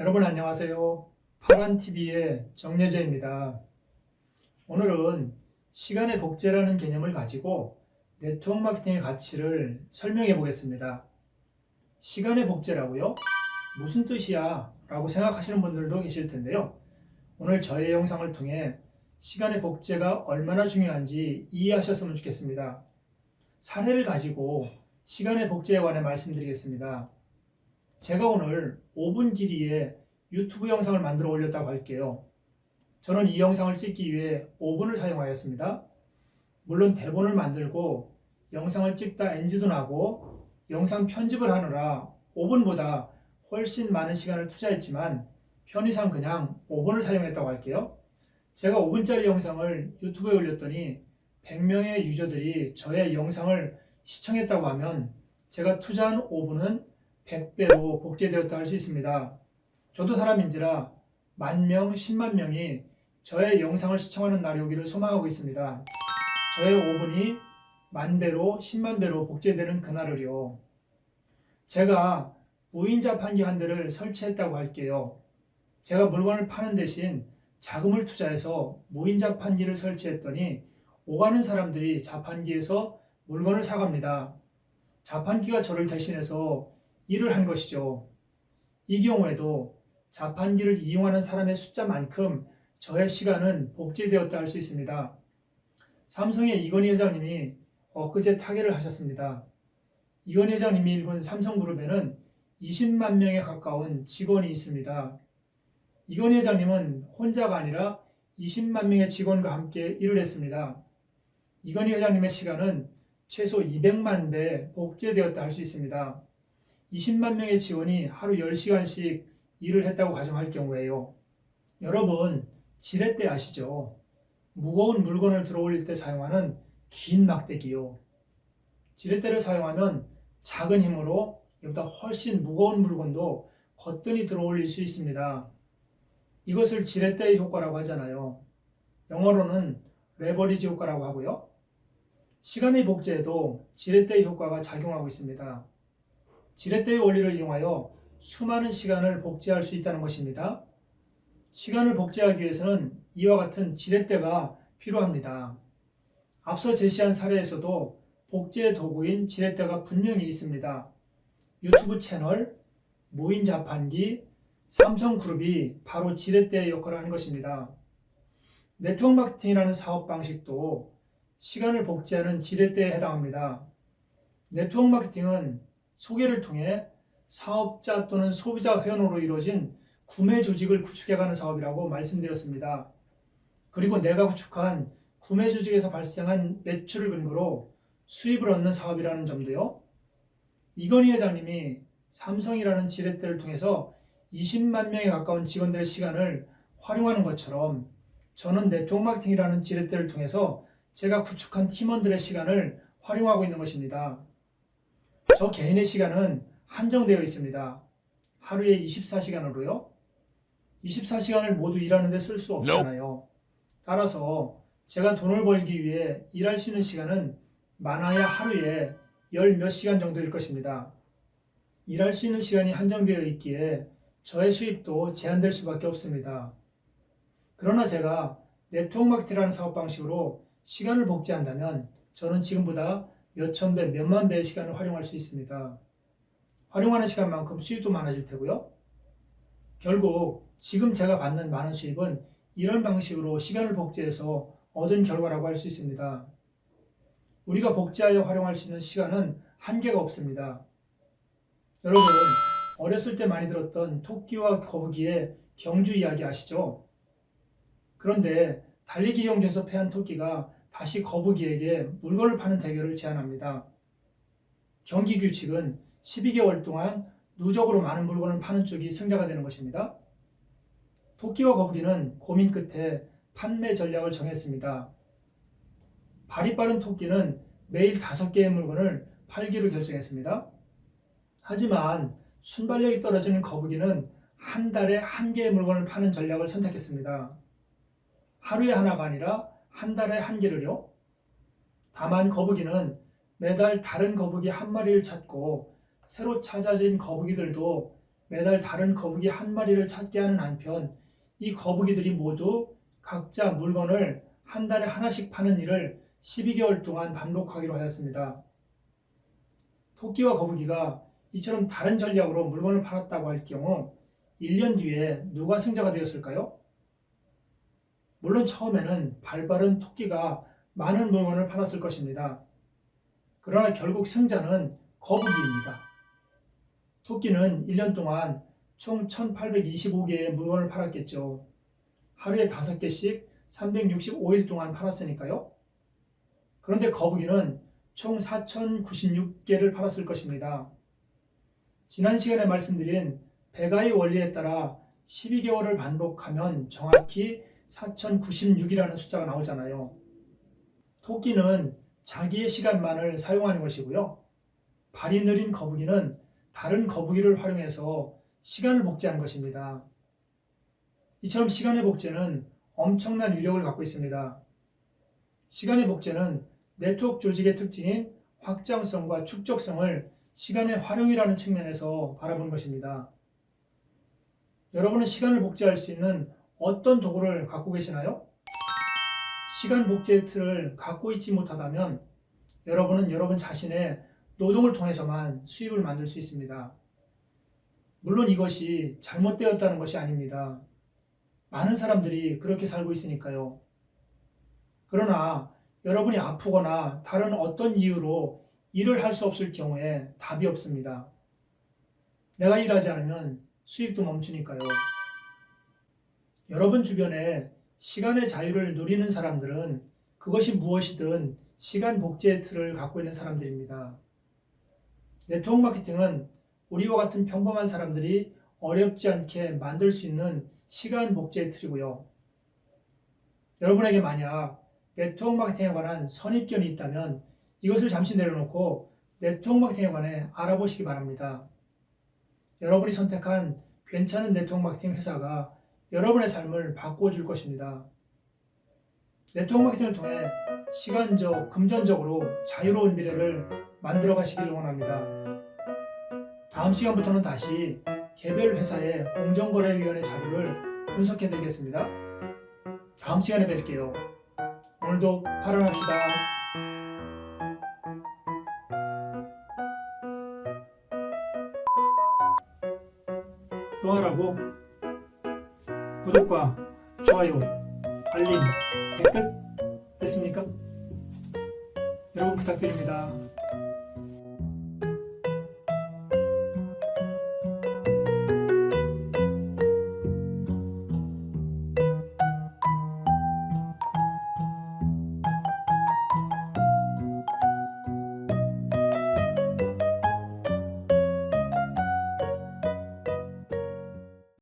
여러분 안녕하세요. 파란TV의 정예재입니다. 오늘은 시간의 복제라는 개념을 가지고 네트워크 마케팅의 가치를 설명해 보겠습니다. 시간의 복제라고요? 무슨 뜻이야? 라고 생각하시는 분들도 계실 텐데요. 오늘 저의 영상을 통해 시간의 복제가 얼마나 중요한지 이해하셨으면 좋겠습니다. 사례를 가지고 시간의 복제에 관해 말씀드리겠습니다. 제가 오늘 5분 길이의 유튜브 영상을 만들어 올렸다고 할게요. 저는 이 영상을 찍기 위해 5분을 사용하였습니다. 물론 대본을 만들고 영상을 찍다 NG도 나고 영상 편집을 하느라 5분보다 훨씬 많은 시간을 투자했지만 편의상 그냥 5분을 사용했다고 할게요. 제가 5분짜리 영상을 유튜브에 올렸더니 100명의 유저들이 저의 영상을 시청했다고 하면 제가 투자한 5분은 100배로 복제되었다 할 수 있습니다. 저도 사람인지라 10,000명, 10만 명이 저의 영상을 시청하는 날이 오기를 소망하고 있습니다. 저의 5분이 10,000배로, 100,000배로 복제되는 그날을요. 제가 무인 자판기 한 대를 설치했다고 할게요. 제가 물건을 파는 대신 자금을 투자해서 무인 자판기를 설치했더니 오가는 사람들이 자판기에서 물건을 사갑니다. 자판기가 저를 대신해서 일을 한 것이죠. 이 경우에도 자판기를 이용하는 사람의 숫자만큼 저의 시간은 복제되었다 할 수 있습니다. 삼성의 이건희 회장님이 엊그제 타계를 하셨습니다. 이건희 회장님이 일군 삼성그룹에는 20만 명에 가까운 직원이 있습니다. 이건희 회장님은 혼자가 아니라 20만 명의 직원과 함께 일을 했습니다. 이건희 회장님의 시간은 최소 200만 배 복제되었다 할 수 있습니다. 20만 명의 직원이 하루 10시간씩 일을 했다고 가정할 경우에요. 여러분, 지렛대 아시죠? 무거운 물건을 들어올릴 때 사용하는 긴 막대기요. 지렛대를 사용하면 작은 힘으로 이보다 훨씬 무거운 물건도 거뜬히 들어올릴 수 있습니다. 이것을 지렛대의 효과라고 하잖아요. 영어로는 레버리지 효과라고 하고요. 시간의 복제에도 지렛대의 효과가 작용하고 있습니다. 지렛대의 원리를 이용하여 수많은 시간을 복제할 수 있다는 것입니다. 시간을 복제하기 위해서는 이와 같은 지렛대가 필요합니다. 앞서 제시한 사례에서도 복제 도구인 지렛대가 분명히 있습니다. 유튜브 채널, 무인 자판기, 삼성그룹이 바로 지렛대의 역할을 하는 것입니다. 네트워크 마케팅이라는 사업 방식도 시간을 복제하는 지렛대에 해당합니다. 네트워크 마케팅은 소개를 통해 사업자 또는 소비자 회원으로 이루어진 구매 조직을 구축해가는 사업이라고 말씀드렸습니다. 그리고 내가 구축한 구매 조직에서 발생한 매출을 근거로 수입을 얻는 사업이라는 점도요. 이건희 회장님이 삼성이라는 지렛대를 통해서 20만 명에 가까운 직원들의 시간을 활용하는 것처럼 저는 네트워크 마케팅이라는 지렛대를 통해서 제가 구축한 팀원들의 시간을 활용하고 있는 것입니다. 저 개인의 시간은 한정되어 있습니다. 하루에 24시간으로요. 24시간을 모두 일하는 데 쓸 수 없잖아요. 따라서 제가 돈을 벌기 위해 일할 수 있는 시간은 많아야 하루에 10몇 시간 정도일 것입니다. 일할 수 있는 시간이 한정되어 있기에 저의 수입도 제한될 수밖에 없습니다. 그러나 제가 네트워크 마케팅이라는 사업 방식으로 시간을 복제한다면 저는 지금보다 몇천 배, 몇만 배의 시간을 활용할 수 있습니다. 활용하는 시간만큼 수입도 많아질 테고요. 결국 지금 제가 받는 많은 수입은 이런 방식으로 시간을 복제해서 얻은 결과라고 할 수 있습니다. 우리가 복제하여 활용할 수 있는 시간은 한계가 없습니다. 여러분, 어렸을 때 많이 들었던 토끼와 거북이의 경주 이야기 아시죠? 그런데 달리기 경주에서 패한 토끼가 다시 거북이에게 물건을 파는 대결을 제안합니다. 경기 규칙은 12개월 동안 누적으로 많은 물건을 파는 쪽이 승자가 되는 것입니다. 토끼와 거북이는 고민 끝에 판매 전략을 정했습니다. 발이 빠른 토끼는 매일 5개의 물건을 팔기로 결정했습니다. 하지만 순발력이 떨어지는 거북이는 한 달에 1개의 물건을 파는 전략을 선택했습니다. 하루에 하나가 아니라 한 달에 1개를요. 다만 거북이는 매달 다른 거북이 한 마리를 찾고 새로 찾아진 거북이들도 매달 다른 거북이 한 마리를 찾게 하는 한편 이 거북이들이 모두 각자 물건을 한 달에 하나씩 파는 일을 12개월 동안 반복하기로 하였습니다. 토끼와 거북이가 이처럼 다른 전략으로 물건을 팔았다고 할 경우 1년 뒤에 누가 승자가 되었을까요? 물론 처음에는 발빠른 토끼가 많은 물건을 팔았을 것입니다. 그러나 결국 승자는 거북이입니다. 토끼는 1년 동안 총 1825개의 물건을 팔았겠죠. 하루에 5개씩 365일 동안 팔았으니까요. 그런데 거북이는 총 4096개를 팔았을 것입니다. 지난 시간에 말씀드린 베가의 원리에 따라 12개월을 반복하면 정확히 4096이라는 숫자가 나오잖아요. 토끼는 자기의 시간만을 사용하는 것이고요. 발이 느린 거북이는 다른 거북이를 활용해서 시간을 복제하는 것입니다. 이처럼 시간의 복제는 엄청난 위력을 갖고 있습니다. 시간의 복제는 네트워크 조직의 특징인 확장성과 축적성을 시간의 활용이라는 측면에서 바라본 것입니다. 여러분은 시간을 복제할 수 있는 어떤 도구를 갖고 계시나요? 시간 복제의 틀을 갖고 있지 못하다면 여러분은 여러분 자신의 노동을 통해서만 수입을 만들 수 있습니다. 물론 이것이 잘못되었다는 것이 아닙니다. 많은 사람들이 그렇게 살고 있으니까요. 그러나 여러분이 아프거나 다른 어떤 이유로 일을 할 수 없을 경우에 답이 없습니다. 내가 일하지 않으면 수입도 멈추니까요. 여러분 주변에 시간의 자유를 누리는 사람들은 그것이 무엇이든 시간 복제의 틀을 갖고 있는 사람들입니다. 네트워크 마케팅은 우리와 같은 평범한 사람들이 어렵지 않게 만들 수 있는 시간 복제의 틀이고요. 여러분에게 만약 네트워크 마케팅에 관한 선입견이 있다면 이것을 잠시 내려놓고 네트워크 마케팅에 관해 알아보시기 바랍니다. 여러분이 선택한 괜찮은 네트워크 마케팅 회사가 여러분의 삶을 바꿔줄 것입니다. 네트워크 마케팅을 통해 시간적, 금전적으로 자유로운 미래를 만들어 가시기를 원합니다. 다음 시간부터는 다시 개별 회사의 공정거래위원회 자료를 분석해 드리겠습니다. 다음 시간에 뵐게요. 오늘도 활용합시다. 또 하라고 구독과 좋아요, 알림, 댓글 됐습니까? 여러분 부탁드립니다.